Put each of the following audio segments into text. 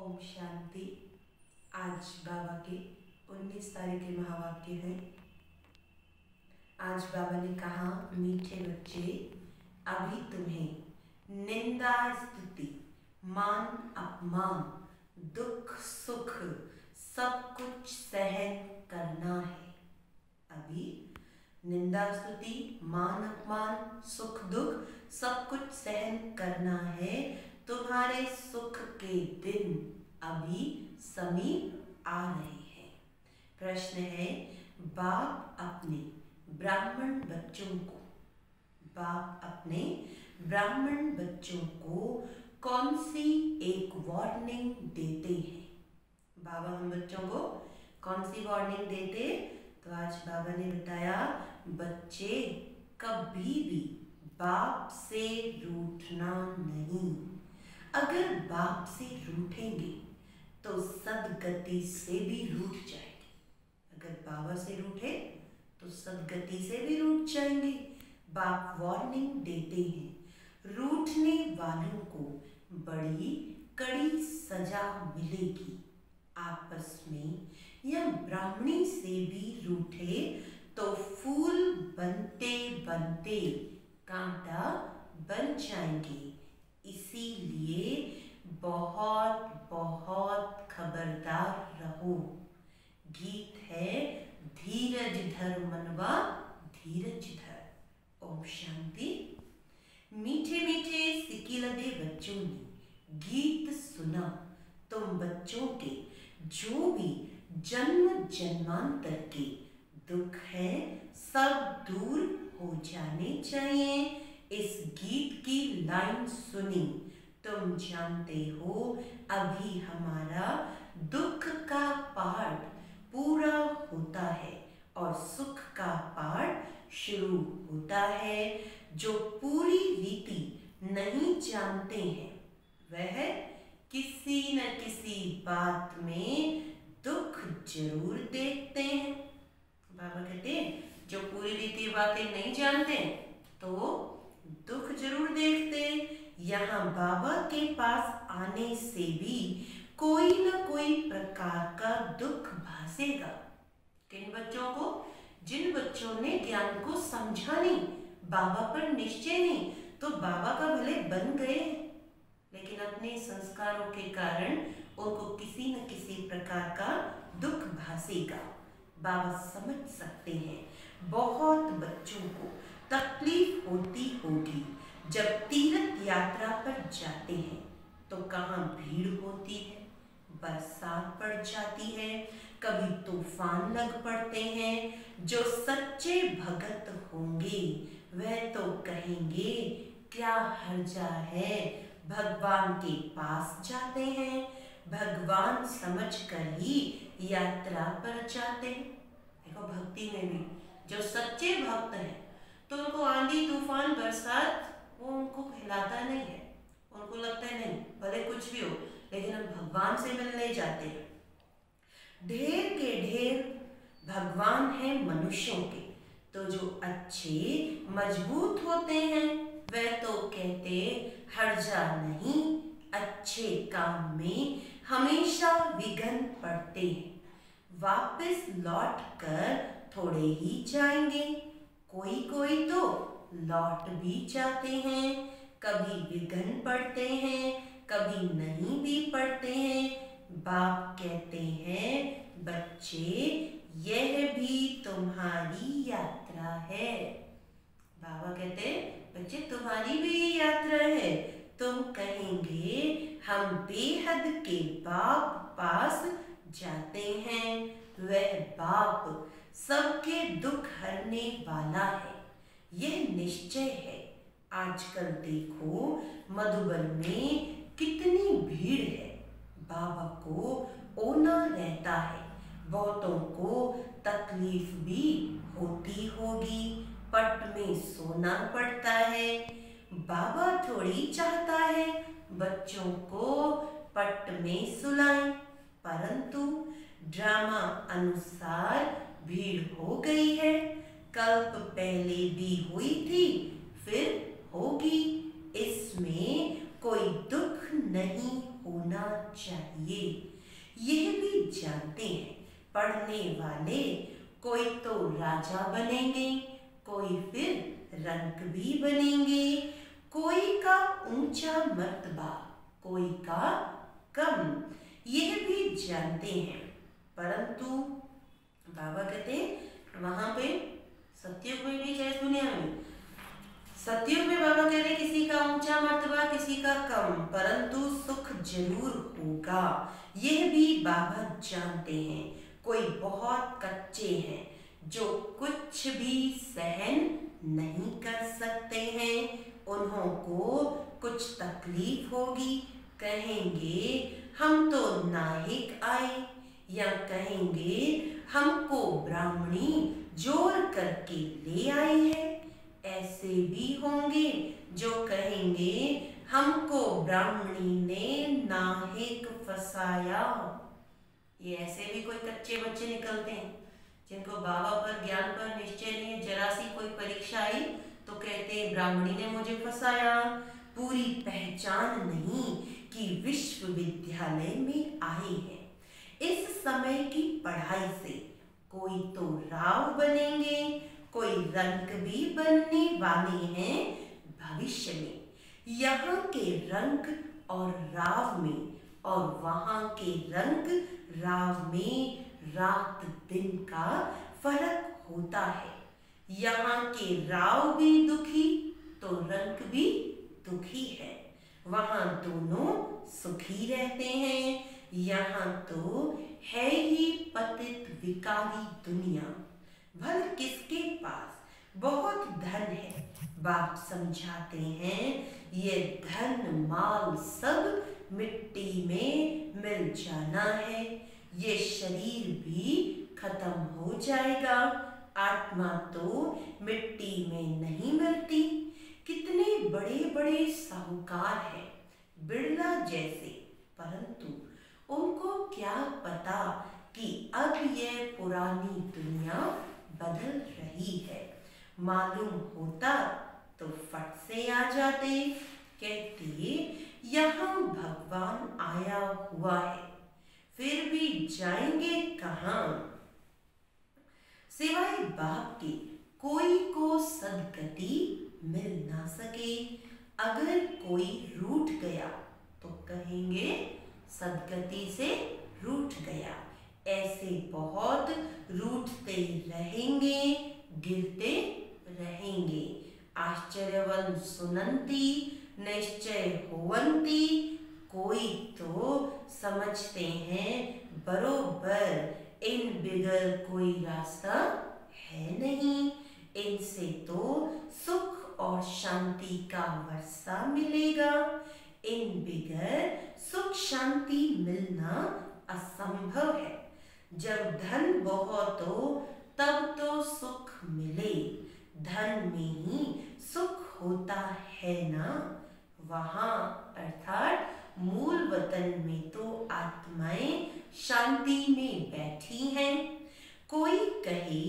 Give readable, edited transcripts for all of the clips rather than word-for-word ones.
ओम शांति। आज बाबा के 19 तारीख के महावाक्य हैं। आज बाबा ने कहा, मीठे बच्चे, अभी तुम्हें निंदा स्तुति मान अपमान दुख सुख सब कुछ सहन करना है। अभी निंदा स्तुति मान अपमान सुख दुख सब कुछ सहन करना है। तुम्हारे सुख के दिन अभी समीप आ रहे हैं। प्रश्न है, बाप अपने ब्राह्मण बच्चों को कौन सी एक वार्निंग देते हैं? बाबा हम बच्चों को कौन सी वार्निंग देते? तो आज बाबा ने बताया, बच्चे कभी भी बाप से रूठना नहीं। अगर बाप से रूठेंगे तो सदगति से भी रूठ जाएंगे। अगर बाबा से रूठे तो सदगति से भी रूठ जाएंगे। बाप वार्निंग देते हैं, रूठने वालों को बड़ी कड़ी सजा मिलेगी। आपस में या ब्राह्मणी से भी रूठे तो फूल बनते बनते कांटा बन जाएंगे। इसीलिए बहुत बहुत खबरदार रहो। गीत है, धीरज धर मनवा धीरज धर। ओम शांति। मीठे मीठे सिकिलदे बच्चों ने गीत सुना। तुम बच्चों के जो भी जन्म जन्मांतर के दुख है सब दूर हो जाने चाहिए। इस गीत की लाइन सुनी, तुम जानते हो अभी हमारा दुख का पार्ट पूरा होता है और सुख का पार्ट शुरू होता है। जो पूरी रीति नहीं जानते हैं वह किसी न किसी बात में दुख जरूर देखते हैं। बाबा कहते हैं, जो पूरी रीति बातें नहीं जानते तो दुख जरूर देखते। यहाँ बाबा के पास आने से भी कोई न कोई प्रकार का दुख भासेगा। किन बच्चों को? जिन बच्चों ने ज्ञान को समझा नहीं, बाबा पर निश्चय नहीं, तो बाबा का भले बन गए लेकिन अपने संस्कारों के कारण उनको किसी न किसी प्रकार का दुख भासेगा। बाबा समझ सकते हैं, बहुत बच्चों को तकलीफ होती होगी जब तीर्थ यात्रा पर जाते हैं तो कहाँ भीड़ होती है, बरसात पड़ जाती है, कभी तूफान लग पड़ते हैं। जो सच्चे भगत होंगे वह तो कहेंगे, क्या हर्जा है, भगवान के पास जाते हैं, भगवान समझकर ही यात्रा पर जाते हैं। देखो, भक्ति में भी जो सच्चे भक्त हैं तो उनको आंधी तूफान बरसात वो उनको हिलाता नहीं है। उनको लगता है नहीं, भले कुछ भी हो लेकिन हम भगवान से मिलने जाते हैं। ढेर के ढेर भगवान हैं मनुष्यों के, तो जो अच्छे मजबूत होते हैं वह तो कहते हर्जा नहीं, अच्छे काम में हमेशा विघ्न पड़ते हैं। वापस लौट कर थोड़े ही जाएंगे, कोई कोई तो लौट भी जाते हैं। कभी विघ्न पड़ते हैं, कभी नहीं भी पड़ते हैं। बाप कहते हैं, बच्चे यह भी तुम्हारी यात्रा है। बाबा कहते हैं, बच्चे तुम्हारी भी यात्रा है। तुम कहेंगे हम बेहद के बाप पास जाते हैं। वह बाप सबके दुख हरने वाला है, यह निश्चय है। आजकल देखो मधुबन में कितनी भीड़ है, बाबा को ओना रहता है, बहुतों को तकलीफ भी होती होगी, पट में सोना पड़ता है। बाबा थोड़ी चाहता है बच्चों को पट में सुलाएं, परंतु ड्रामा अनुसार भीड़ हो गई है। कल्प पहले भी हुई थी, फिर होगी, इसमें कोई दुख नहीं होना चाहिए। यह भी जानते हैं पढ़ने वाले कोई तो राजा बनेंगे, कोई फिर रंक भी बनेंगे, कोई का ऊंचा मर्तबा, कोई का कम, यह भी जानते हैं। परंतु बाबा कहते वहां पे सत्युग में भी चाहे दुनिया में, सत्युग में बाबा कह रहे किसी का ऊंचा मर्तबा किसी का कम, परंतु सुख जरूर होगा, यह भी बाबा जानते हैं। कोई बहुत कच्चे हैं जो कुछ भी सहन नहीं कर सकते हैं, उन्हों को कुछ तकलीफ होगी, कहेंगे हम तो नाहिक आए, या कहेंगे हमको ब्राह्मणी जोर करके ले आई है। ऐसे भी होंगे जो कहेंगे हमको ब्राह्मणी ने नाहिक फसाया। ये ऐसे भी कोई कच्चे बच्चे निकलते हैं जिनको बाबा पर ज्ञान पर निश्चय नहीं, जरा सी कोई परीक्षा आई तो कहते हैं ब्राह्मणी ने मुझे फसाया। पूरी पहचान नहीं कि विश्वविद्यालय में आए हैं। इस समय की पढ़ाई से कोई तो राव बनेंगे, कोई रंक भी बनने वाले हैं भविष्य में। यहाँ के रंक और राव में और वहाँ के रंक राव में रात दिन का फर्क होता है। यहाँ के राव भी दुखी तो रंक भी दुखी है, वहाँ दोनों सुखी रहते हैं। यहाँ तो है ही पतित विकारी दुनिया। भल किसके पास बहुत धन है, बाप समझाते हैं ये धन माल सब मिट्टी में मिल जाना है, ये शरीर भी खत्म हो जाएगा, आत्मा तो मिट्टी में नहीं मिलती। कितने बड़े बड़े साहूकार हैं बिरला जैसे, परंतु उनको क्या पता कि अब यह पुरानी दुनिया बदल रही है। मालूम होता तो फट से आ जाते, कहते यहाँ भगवान आया हुआ है, फिर भी जाएंगे कहाँ। सिवाय बाप के कोई को सदगति मिल ना सके। अगर कोई रूठ गया तो कहेंगे सदगति से रूठ गया। ऐसे बहुत रूठते रहेंगे, गिरते रहेंगे। आश्चर्यवन सुनंती निश्चय होवंती। कोई तो समझते हैं बरोबर इन बिगर कोई रास्ता है नहीं, इनसे तो सुख और शांति का वर्षा मिलेगा। इन बिगर सुख शांति मिलना असंभव है। जब धन बहुत हो तब तो सुख मिले, धन में ही सुख होता है ना। वहाँ अर्थात मूल वतन में तो आत्माएं शांति में बैठी हैं। कोई कहे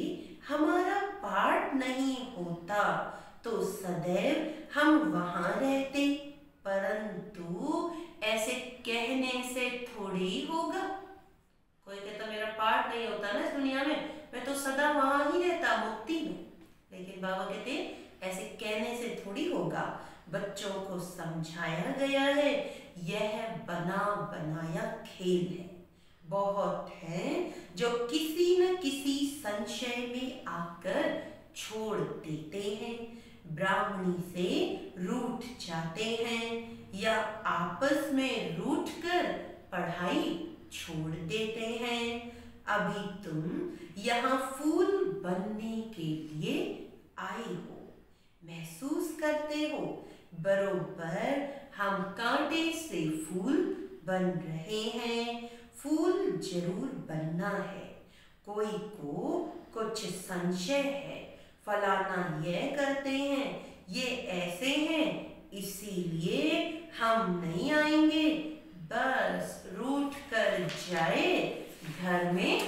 हमारा पाठ नहीं होता तो सदैव हम वहाँ रहते, परंतु ऐसे कहने से थोड़ी होगा। कोई कहता मेरा पाठ नहीं होता ना इस दुनिया में, मैं तो सदा वहां ही रहता मुक्ति में। लेकिन बाबा कहते ऐसे कहने से थोड़ी होगा। बच्चों को समझाया गया है यह बना बनाया खेल है। बहुत हैं जो किसी न किसी संशय में आकर छोड़ देते हैं, ब्राह्मणी से रूठ जाते हैं या आपस में रूठ कर पढ़ाई छोड़ देते हैं। अभी तुम यहाँ फूल बनने के लिए आए हो, महसूस करते हो बरोबर हम कांटे से फूल बन रहे हैं। फूल जरूर बनना है। कोई को कुछ संशय है, फलाना यह करते हैं, ये ऐसे हैं, इसीलिए हम नहीं आएंगे। बस रूठ कर जाए घर में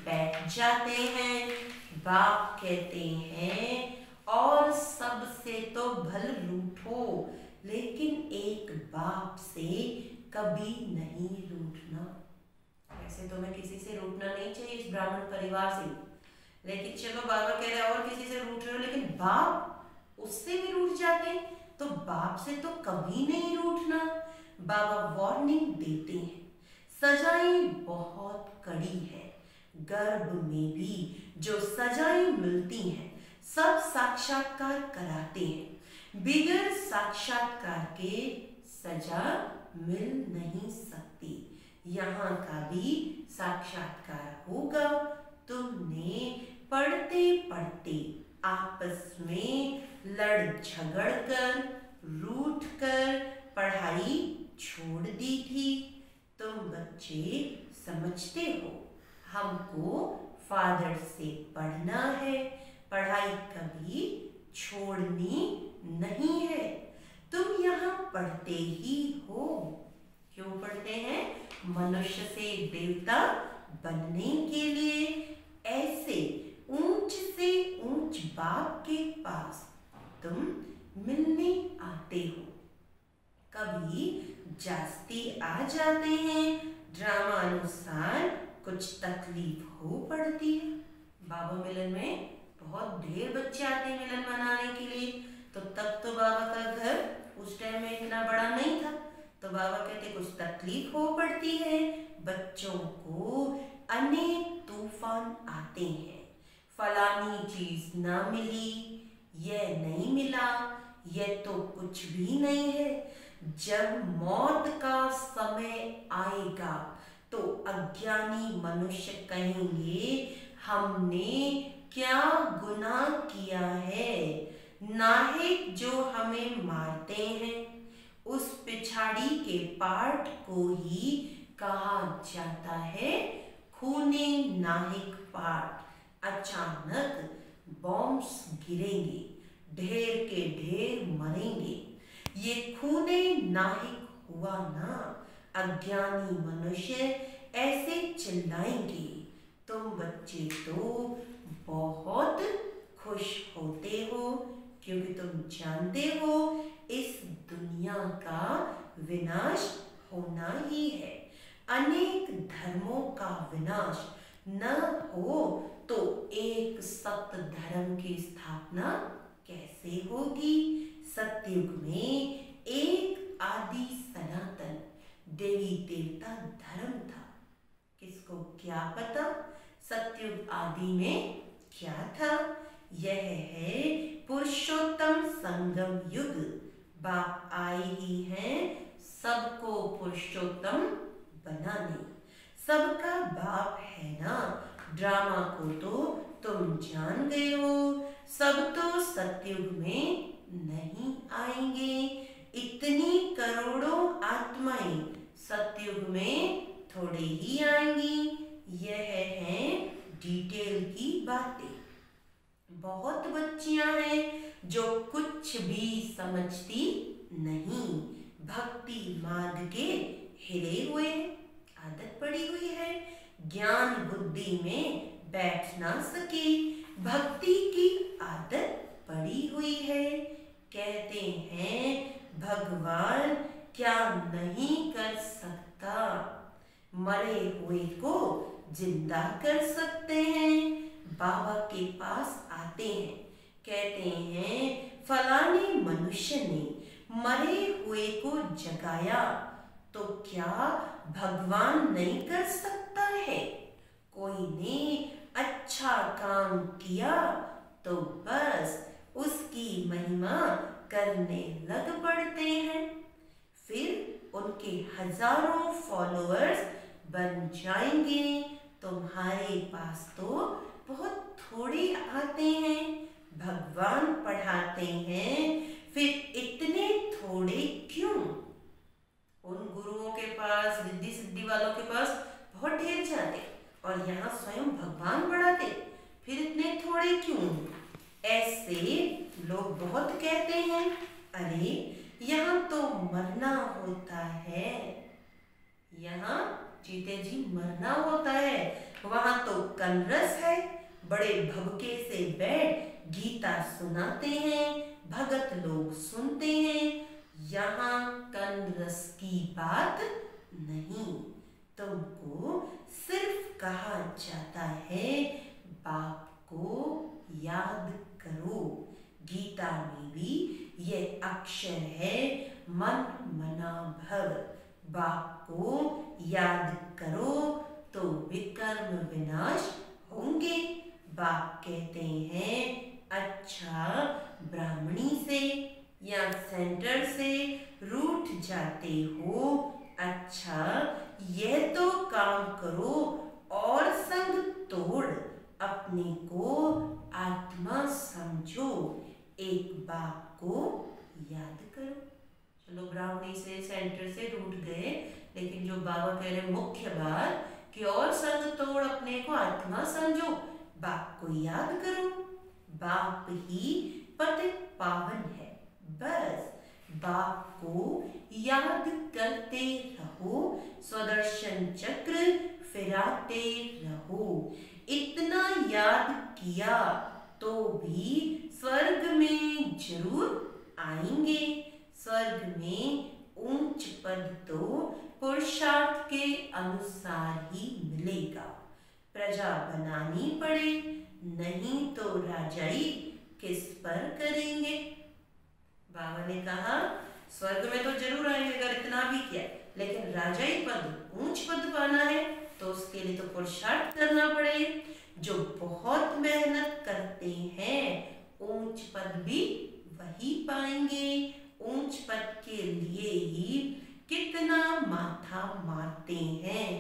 बैठ जाते हैं। बाप कहते हैं और सबसे तो भल रूठो, लेकिन एक बाप से कभी नहीं रूठो। वैसे तो मैं किसी से रूठना नहीं चाहिए इस ब्राह्मण परिवार से, लेकिन चलो बाबा कह रहे और किसी से रूठ रहे हो, लेकिन बाप उससे भी रूठ जाते हैं, तो बाप से तो कभी नहीं रूठना। बाबा वार्निंग देते हैं, सजाएं बहुत कड़ी है, गर्भ में भी जो सजाएं मिलती हैं सब साक्षात्कार कराते हैं, बिगैर साक्षात्कार के सजा मिल नहीं सकती। यहाँ का भी साक्षात्कार होगा। तुमने पढ़ते पढ़ते आपस में लड़ झगड़ कर रूठ कर पढ़ाई छोड़ दी थी। तुम बच्चे समझते हो हमको फादर से पढ़ना है, पढ़ाई कभी छोड़नी नहीं है। तुम यहाँ पढ़ते ही हो। क्यों पढ़ते हैं? मनुष्य से देवता बनने के लिए। ऐसे ऊंच से ऊंच बाप के पास तुम मिलने आते हो। कभी जास्ती आ जाते हैं, ड्रामा अनुसार कुछ तकलीफ हो पड़ती है। बाबा मिलन में बहुत ढेर बच्चे आते हैं मिलन मनाने के लिए, तो तब तो बाबा का घर उस टाइम में इतना बड़ा नहीं था, तो बाबा कहते कुछ तकलीफ हो पड़ती है। बच्चों को अनेक तूफान आते हैं, फलानी चीज ना मिली, यह नहीं मिला, यह तो कुछ भी नहीं है। जब मौत का समय आएगा तो अज्ञानी मनुष्य कहेंगे हमने क्या गुनाह किया है। नाहिक जो हमें मारते हैं उस पिछाड़ी के पार्ट को ही कहा जाता है खूने नाहिक पार्ट। अचानक बॉम्ब्स गिरेंगे, ढेर के ढेर मरेंगे, ये खूने नाहिक हुआ ना। अज्ञानी मनुष्य ऐसे चिल्लाएंगे। तुम बच्चे तो बहुत खुश होते हो क्योंकि तुम जानते हो इस दुनिया का विनाश होना ही है। अनेक धर्मों का विनाश न हो तो एक सत्य धर्म की स्थापना कैसे होगी। सतयुग में एक आदि सनातन देवी देवता धर्म था। किसको क्या पता सतयुग आदि में क्या था। यह है पुरुषोत्तम संगम युग। बाप आए ही हैं सबको पुरुषोत्तम बनाने। सबका बाप है ना। ड्रामा को तो तुम जान गए हो। सब तो सतयुग में नहीं आएंगे। इतनी करोड़ों आत्माएं सतयुग में थोड़े ही आएंगी। यह है डिटेल की बातें। बहुत बच्चियां हैं जो कुछ भी समझती नहीं, भक्ति मार्ग के हिरे हुए, आदत पड़ी हुई है, ज्ञान बुद्धि में बैठ ना सकी, भक्ति की आदत पड़ी हुई है। कहते हैं भगवान क्या नहीं कर सकता, मरे हुए को जिंदा कर सकते हैं। बाबा के पास आते हैं, कहते हैं फलाने मनुष्य ने मरे हुए को जगाया, तो क्या भगवान नहीं कर सकता है। कोई ने अच्छा काम किया तो बस उसकी महिमा करने लग पड़ते हैं। फिर उनके हजारों फॉलोअर्स बन जाएंगे। तुम्हारे पास तो बहुत थोड़े आते हैं। भगवान पढ़ाते हैं, फिर इतने थोड़े क्यों। उन गुरुओं के पास, रिद्धि सिद्धि वालों के पास बहुत ढेर जाते, और यहाँ स्वयं भगवान पढ़ाते, फिर इतने थोड़े क्यों। ऐसे लोग बहुत कहते हैं, अरे यहाँ तो मरना होता है, यहाँ जीते जी मरना होता है, वहां तो कनरस है, बड़े भवके से बैठ गीता सुनाते हैं, भगत लोग सुनते हैं। यहाँ कनरस की बात नहीं, तुमको सिर्फ कहा जाता है बाप को याद करो। गीता में भी ये अक्षर है मन मना भव। बाप को याद करो तो विकर्म विनाश होंगे। बाप कहते हैं अच्छा ब्राह्मणी से या सेंटर से रूठ जाते हो, अच्छा यह तो काम करो और संग तोड़ अपने को आत्मा समझो। एक बाप को याद करो। चलो ब्राह्मणी से सेंटर से रूठ गए, लेकिन जो बाबा कह रहे मुख्य बात कि और संग तोड़ अपने को आत्मा समझो, बाप को याद करो। बाप ही पतित पावन है, बस बाप को याद करते रहो, स्वदर्शन चक्र फिराते रहो। इतना याद किया तो भी स्वर्ग में जरूर आएंगे। स्वर्ग में ऊंच पद तो पुरुषार्थ के अनुसार ही मिलेगा। प्रजा बनानी पड़े, नहीं तो राजाई किस पर करेंगे। बाबा ने कहा स्वर्ग में तो जरूर आएंगे अगर इतना भी किया, लेकिन राजाई पद ऊंच पद पाना है तो उसके लिए तो पुरुषार्थ करना पड़ेगा। जो बहुत मेहनत करते हैं ऊंच पद भी वही पाएंगे। ऊंच पद के लिए ही कितना माथा मारते हैं।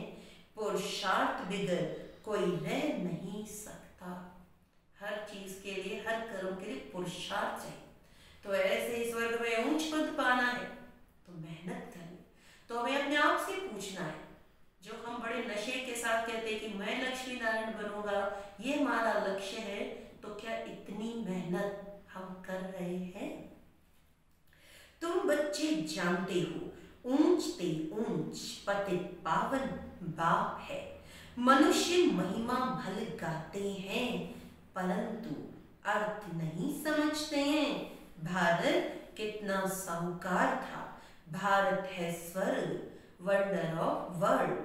पुरुषार्थ बिगर कोई रह नहीं सकता। हर चीज के लिए, हर कर्म के लिए पुरुषार्थ चाहिए। तो ऐसे ही स्वर्ग में ऊंच पद पाना है तो मेहनत करनी। तो हमें अपने आप से पूछना है, जो हम बड़े नशे के साथ कहते हैं कि मैं लक्ष्मी नारायण बनूंगा, ये हमारा लक्ष्य है, तो क्या इतनी मेहनत हम कर रहे हैं? तुम बच्चे जानते हो ऊंच ते ऊंच पतित पावन बाप है। मनुष्य महिमा भल गाते हैं परंतु अर्थ नहीं समझते हैं। भारत कितना साहूकार था। भारत है स्वर्ग, वंडर ऑफ वर्ल्ड।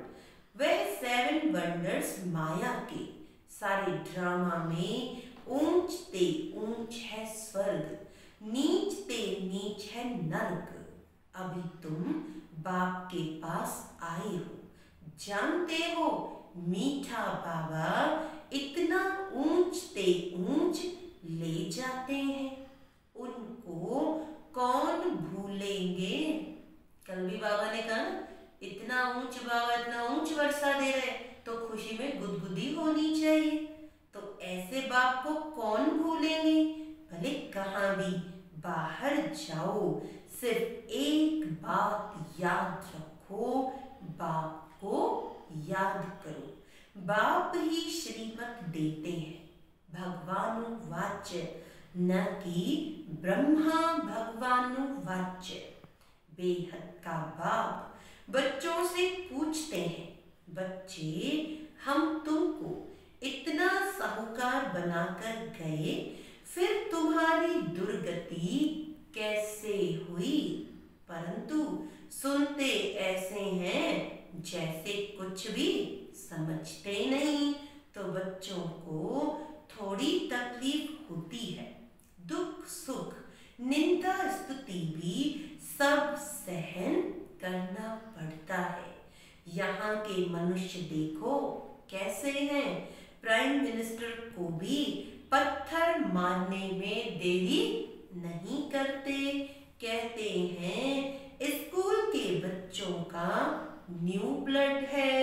वह 7 वंडर्स माया के। सारे ड्रामा में ऊंच ते ऊंच है स्वर्ग, नीच ते नीच है नर्क। अभी तुम बाप के पास आए हो, जानते हो मीठा बाबा इतना ऊंच ते ऊंच ले जाते हैं, उनको कौन भूलेंगे। कल भी बाबा ने कहा इतना ऊंच बाबा इतना ऊंच वर्षा दे रहे तो खुशी में गुदगुदी होनी चाहिए। तो ऐसे बाप को कौन भूलेंगे। भले कहाँ भी बाहर जाओ, सिर्फ एक बात याद रखो, बाप को याद करो। बाप ही श्रीमत देते हैं, भगवानुवाच्य, न कि ब्रह्मा भगवानुवाच्य। बेहद का बाप बच्चों से पूछते हैं, बच्चे हम तुमको इतना साहूकार बनाकर गए, फिर तुम्हारी दुर्गति कैसे हुई। परंतु सुनते ऐसे हैं जैसे कुछ भी समझते नहीं। तो बच्चों को थोड़ी तकलीफ होती है, दुख सुख निंदा स्तुति भी सब सहन करना पड़ता है। यहाँ के मनुष्य देखो कैसे हैं। प्राइम मिनिस्टर को भी पत्थर मारने में देरी नहीं करते। कहते हैं स्कूल के बच्चों का न्यू ब्लड है,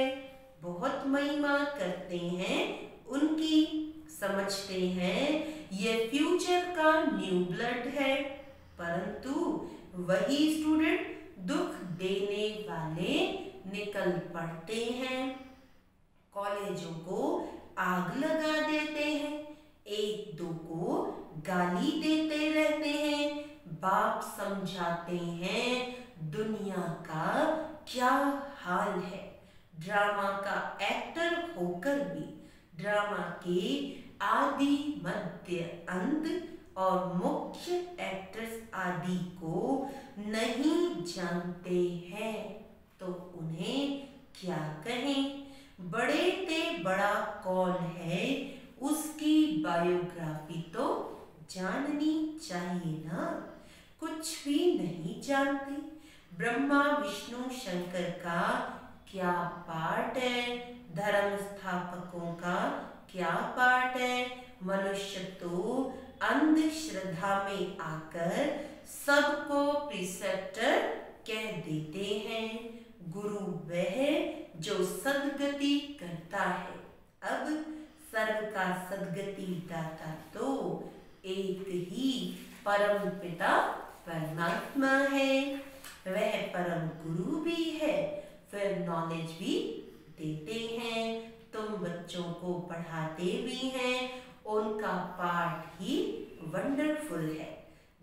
बहुत महिमा करते हैं उनकी, समझते हैं ये फ्यूचर का न्यू ब्लड है। परंतु वही स्टूडेंट दुख देने वाले निकल पड़ते हैं, कॉलेजों को आग लगा देते हैं, एक दो को गाली देते रहते हैं, बाप समझाते हैं दुनिया का क्या हाल है। ड्रामा का एक्टर होकर भी ड्रामा के आदि मध्य अंत और मुख्य एक्टर्स आदि को नहीं जानते हैं तो उन्हें क्या कहें। बड़े ते बड़ा कौन है उसकी बायोग्राफी तो जाननी चाहिए ना। कुछ भी नहीं जानते। ब्रह्मा विष्णु शंकर का क्या पार्ट है, धर्म स्थापकों का क्या पार्ट है। मनुष्य तो अंधश्रद्धा में आकर सबको प्रिसेप्टर कह देते हैं। गुरु वह जो सद्गति करता है। अब सर्व का सद्गति दाता तो एक ही परम पिता परमात्मा है। वह परम गुरु भी है, फिर नॉलेज भी देते हैं। तुम बच्चों को पढ़ाते भी हैं, उनका पाठ ही वंडरफुल है।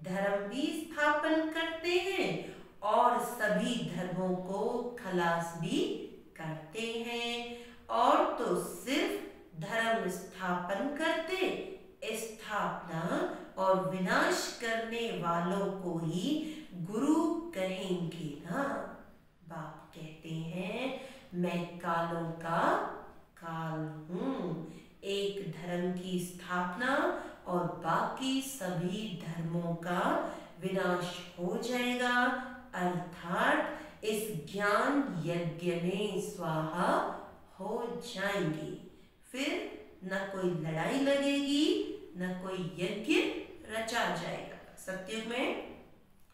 धर्म भी स्थापन करते हैं और सभी धर्मों को खलास भी करते हैं। और तो सिर्फ धर्म स्थापन करते, स्थापना और विनाश करने वालों को ही गुरु कहेंगे ना। बाप कहते हैं मैं कालों का काल हूँ। एक धर्म की स्थापना और बाकी सभी धर्मों का विनाश हो जाएगा, अर्थात इस ज्ञान यज्ञ में स्वाहा हो जाएंगे। फिर न कोई लड़ाई लगेगी, न कोई यज्ञ रचा जाएगा। सत्युग में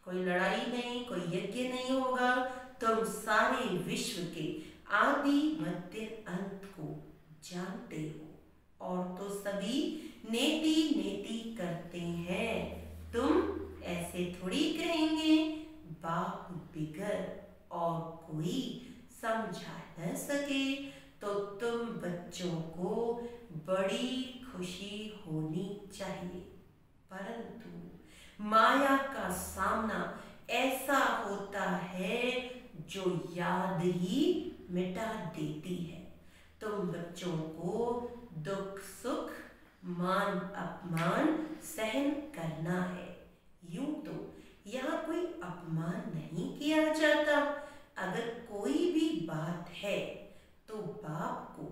कोई लड़ाई नहीं, कोई यज्ञ नहीं होगा। तुम सारे विश्व के आदि मध्य अंत को जानते हो और तो सभी नेति नेति करते हैं। तुम ऐसे थोड़ी कहेंगे बाप बिगर और कोई समझा न सके। तो तुम बच्चों को बड़ी खुशी होनी चाहिए, परंतु माया का सामना ऐसा होता है जो याद ही मिटा देती है। तुम बच्चों को दुख सुख मान अपमान सहन करना है। यूं तो यहाँ कोई अपमान नहीं किया जाता। अगर कोई भी बात है तो बाप को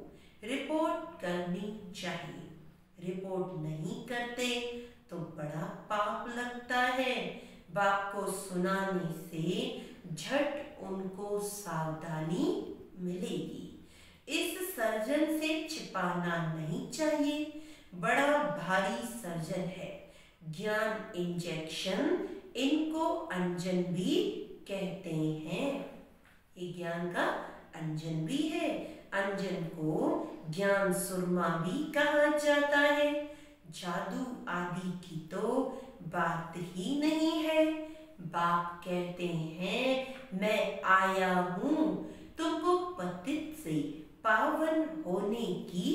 रिपोर्ट करनी चाहिए। रिपोर्ट नहीं करते तो बड़ा पाप लगता है। बाप को सुनाने से झट उनको सावधानी मिलेगी। इस सर्जन से छिपाना नहीं चाहिए, बड़ा भारी सर्जन है। ज्ञान इंजेक्शन, इनको अंजन भी कहते हैं। ये ज्ञान का अंजन भी है। अंजन को ज्ञान सुरमा भी कहा जाता है। जादू आदि की तो बात ही नहीं है। बाप कहते हैं मैं आया हूँ तुमको पतित से पावन होने की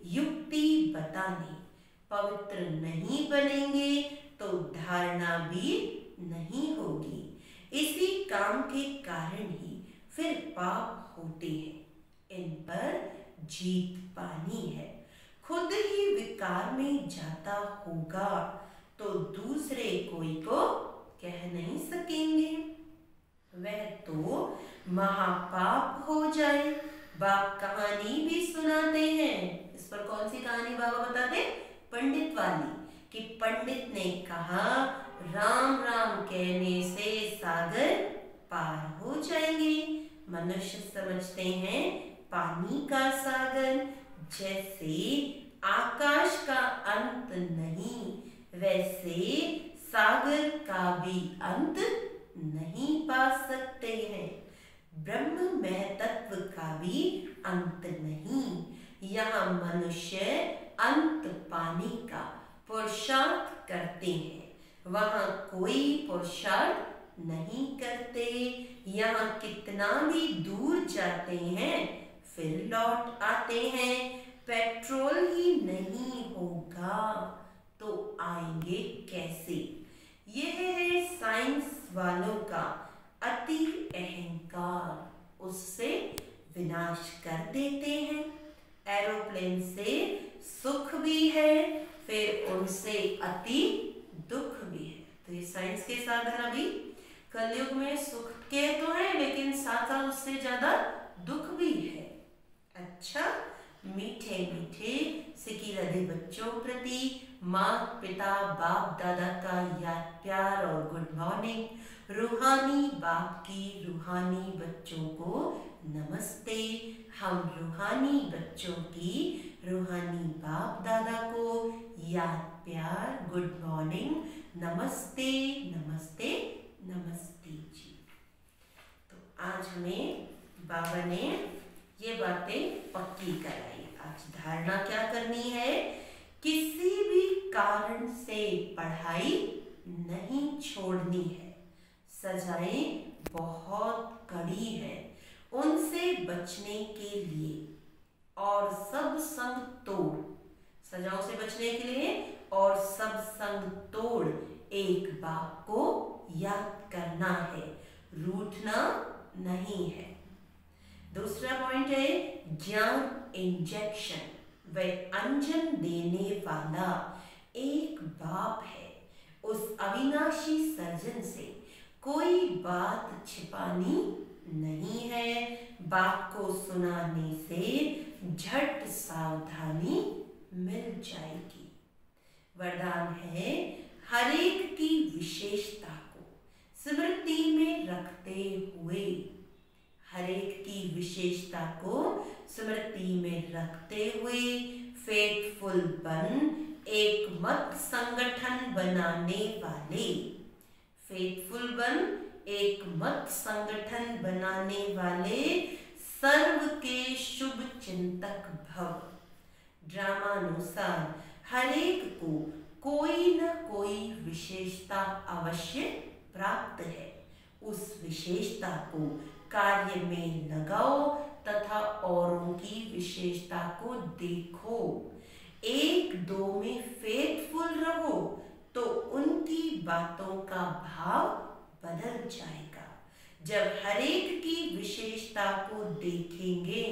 युक्ति बताने। पवित्र नहीं बनेंगे तो धारणा भी नहीं होगी। इसी काम के कारण ही फिर पाप होते हैं। इन पर जीत पानी है। खुद ही विकार में जाता होगा तो दूसरे कोई को कह नहीं सकेंगे। वह तो महापाप हो जाए। बाप कहानी भी सुनाते हैं। इस पर कौन सी कहानी बाबा बताते? पंडित वाली, कि पंडित ने कहा राम राम कहने से सागर पार हो जाएंगे। मनुष्य समझते हैं पानी का सागर। जैसे आकाश का अंत नहीं, वैसे सागर का भी अंत नहीं पा सकते हैं। ब्रह्म में तत्व का भी अंत नहीं। यहाँ मनुष्य अंत पाने का पुरुषार्थ करते हैं, वहाँ कोई पुरुषार्थ नहीं करते। यहाँ कितना भी दूर जाते हैं फिर लौट आते हैं। पेट्रोल ही नहीं होगा तो आएंगे कैसे? यह है साइंस वालों का अति अहंकार, उससे विनाश कर देते हैं। एरोप्लेन से सुख भी है, फिर उनसे अति दुख भी है। तो ये साइंस के साधन अभी कलयुग में सुख के तो है, लेकिन साथ साथ उससे ज्यादा दुख भी है। अच्छा, मीठे मीठे सिकिलधे बच्चों प्रति माँ पिता बाप दादा का याद प्यार और गुड मॉर्निंग। रूहानी बाप की रूहानी बच्चों को नमस्ते। हम रूहानी बच्चों की रूहानी बाप दादा को याद प्यार गुड मॉर्निंग, नमस्ते नमस्ते नमस्ते जी। तो आज हमें बाबा ने ये बातें पक्की कराई। आज धारणा क्या करनी है, किसी भी कारण से पढ़ाई नहीं छोड़नी है। सजाएं बहुत कड़ी है, उनसे बचने के लिए और सब संग तोड़, सजाओं से बचने के लिए और सब संग तोड़ एक बाप को याद करना है, रूठना नहीं है। दूसरा पॉइंट है ज्ञान इंजेक्शन व अंजन देने वाला एक बाप है। उस अविनाशी सर्जन से कोई बात छिपानी नहीं है। बाप को सुनाने से झट सावधानी मिल जाएगी। वरदान है हरेक की विशेषता को स्मृति में रखते हुए, हरेक की विशेषता को स्मृति में रखते हुए फेथफुल बन एक मत संगठन बनाने वाले, फेथफुल बन एक मत संगठन बनाने वाले सर्व के शुभ चिंतक भव। ड्रामानुसार हरेक को कोई न कोई विशेषता अवश्य प्राप्त है। उस विशेषता को कार्य में लगाओ तथा औरों की विशेषता को देखो। एक दो में फेथफुल रहो तो उनकी बातों का भाव बदल जाएगा। जब हरेक की विशेषता को देखेंगे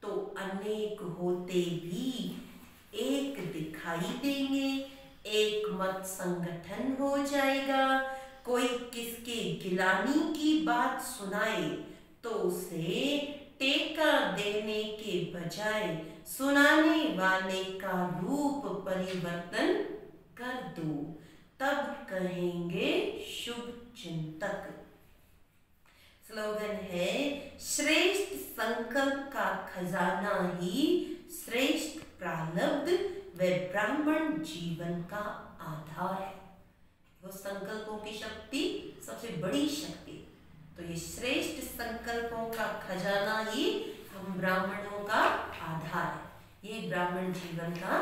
तो अनेक होते भी एक दिखाई देंगे, एक मत संगठन हो जाएगा। कोई किसके गिलानी की बात सुनाए तो उसे टेका देने के बजाय सुनाने वाले का रूप परिवर्तन कर दो, तब कहेंगे शुभ चिंतक। स्लोगन है श्रेष्ठ संकल्प का खजाना ही श्रेष्ठ प्रारब्ध व ब्राह्मण जीवन का आधार है। वो संकल्पों की शक्ति सबसे बड़ी शक्ति, तो ये श्रेष्ठ संकल्पों का खजाना ही हम ब्राह्मणों का आधार है, ये ब्राह्मण जीवन का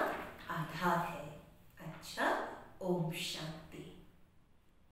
आधार है। अच्छा, ओम शांति।